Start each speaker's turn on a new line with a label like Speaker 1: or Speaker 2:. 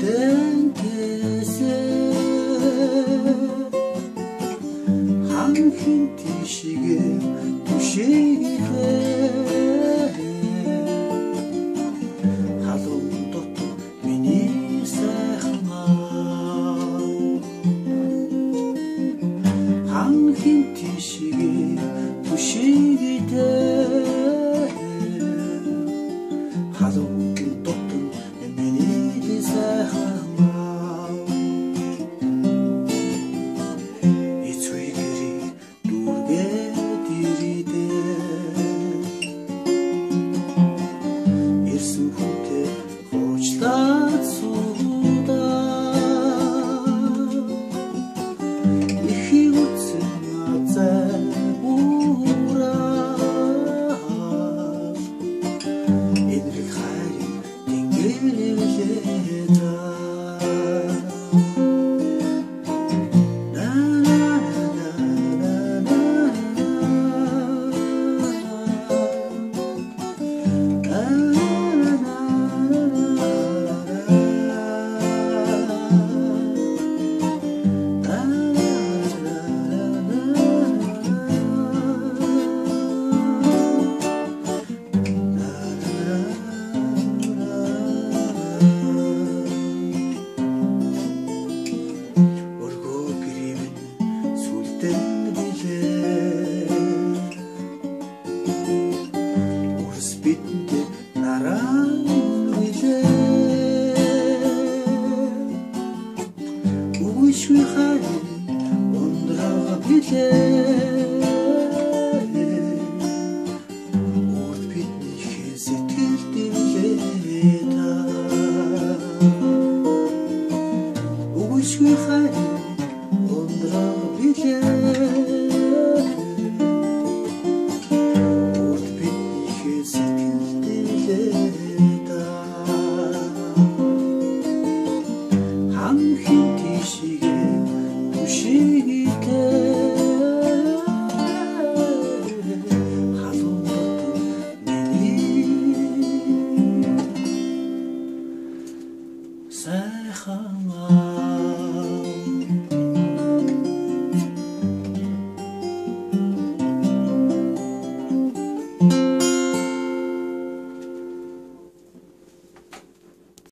Speaker 1: 땡태세 한흰 티시계 두시대 халуун дотор миний сайхнаа 한흰 티시계 두시대 халуун дотор миний сайхнаа эцвигэрийг дүүргээд иридэ ирсэн хүнтэй хуучлаад суудаа ихийг үтсэн азай бураа энэрэг хайрын тэнгэрэлээ та бидэнтэй нараа үлээ үгүйшгүй хайр ундраа билээ урд биднийхээ сэтгэл дэвлээ та үгүйшгүй хайр ундраа билээ 한흰 티시계 두시대 халуун дотор миний сайхнаа